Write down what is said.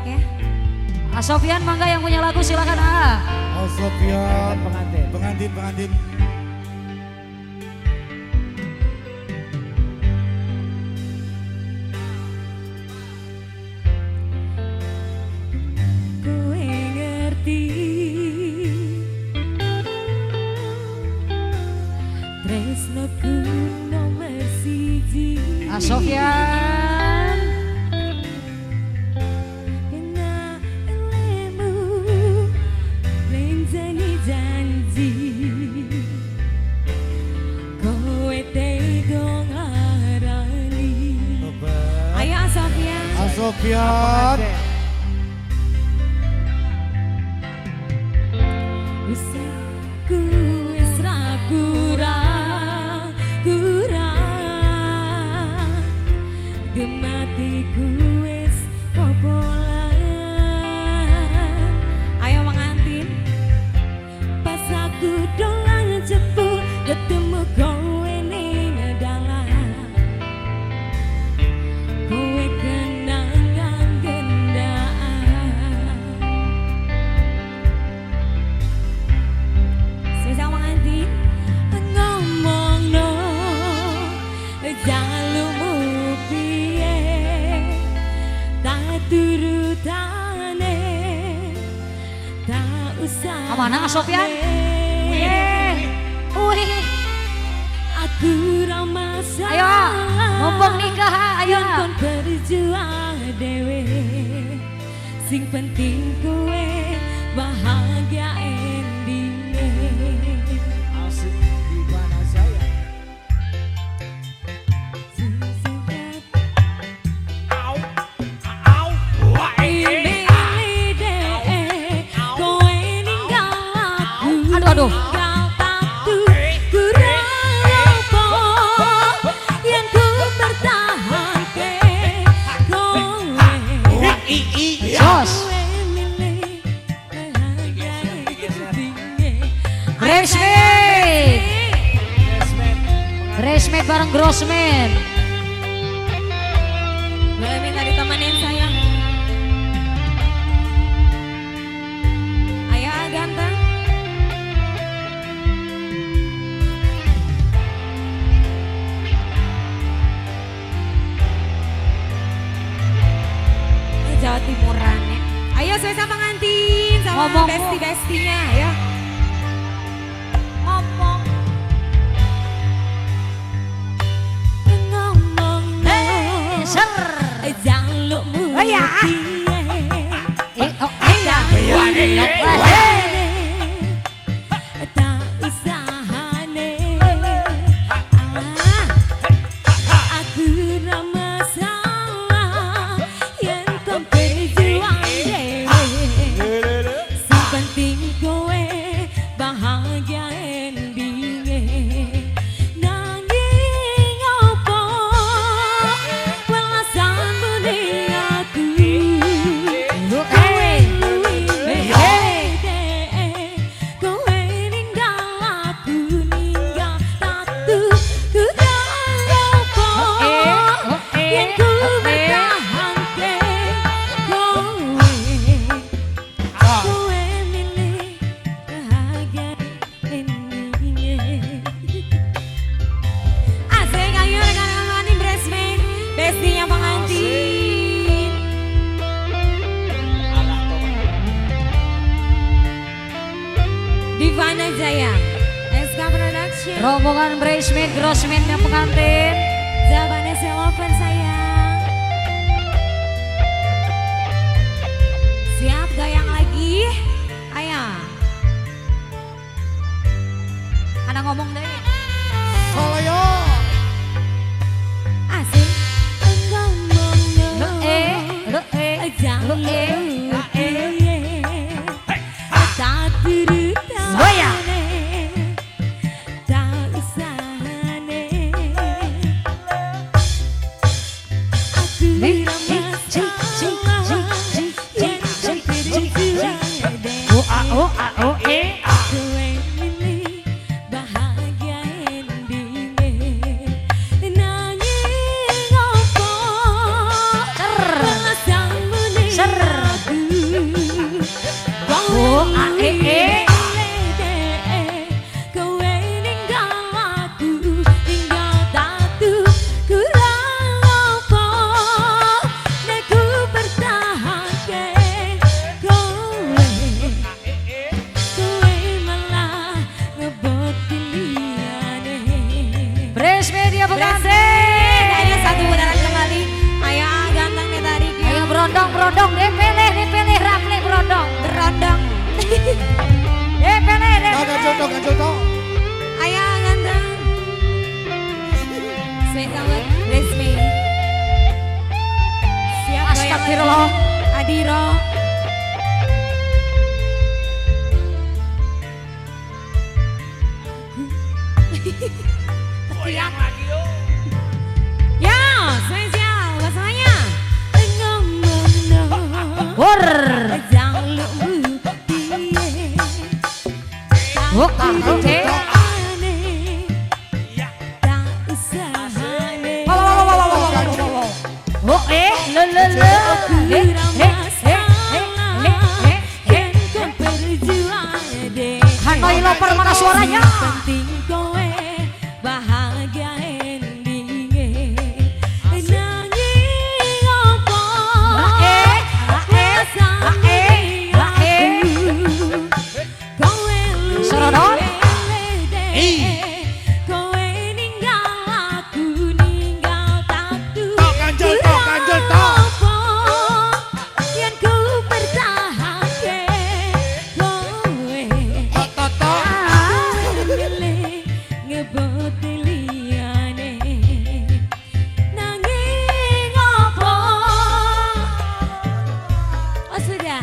ya. Sofian mangga yang punya lagu silakan Sofian pengantin. pengantin. Kowe ngerti tresnoku nomor siji. Sofian. Kena elemu lenjani janji kowe tega ngarani. Ayo Sofian. Sofian. Usahaku wis ra kurang gematiku wis popolan. Ayo mengantin pas aku dolan jebul ketemu kowe ning dalan. Kowe kenangan gendaan. Sesang mengantin ngomongno jalurmu piye tak turutane tak usah. Mana Sofian? Wih. Aku ramasa. Ayo, mumpung nikah, ayo. Kon berjuang dewe. Sing penting kowe bahagia endingnya. Asik di mana saya? Aduh. Jos. Graceman. Graceman bareng Grossman. Boleh minta ditemenin sayang. Ayo ganteng. Jawa Timuran ya. Ayo saya pengantin sama Ngomong, besti-bestinya ya. Ngomong. Ngomong Ser. jalukmu Oh ya. piye. Oh iya. Tak usahane. Aku ra masalah yen kau berjuang dewe. Sing penting kowe bahagia endingnya. Nanging opo welasanmu ning aku. Kowe kowe ninggal aku ninggal tatu kurang opo yen ku bertahanke kowe milih bahagia endingnya. Asik ayo rekan-rekan Impresmen bestinya pengantin. Divana Jaya SK Production Rombongan Braceman, Grossman yang pengantin. Jawabannya Selover sayang. Siap goyang lagi. Ayo. Ada ngomong deh. Soloyo. Asik. Ngomong Lo jangan tak Goyang. tak usahane. Aku Oh, oh, oh, eh. kowe milih bahagia spesial buat Resmi. Siap goyang Astagfirullah. lagi. Adiro. Goyang lagi yuk. Ya, spesial buat semuanya. Ngomong Wur. Oh, oke. Iya. Oh, le. Hanoi Lover mana suaranya? Penting kowe bahagia endinge. Nanging opo kowe Serodon. kowe ninggal aku ninggal tatu. Tok, Kanjel, tok, Kanjel, tok. Opo yen ku bertahanke kowe Tok. ngebut liyane nanging opo. Oh sudah.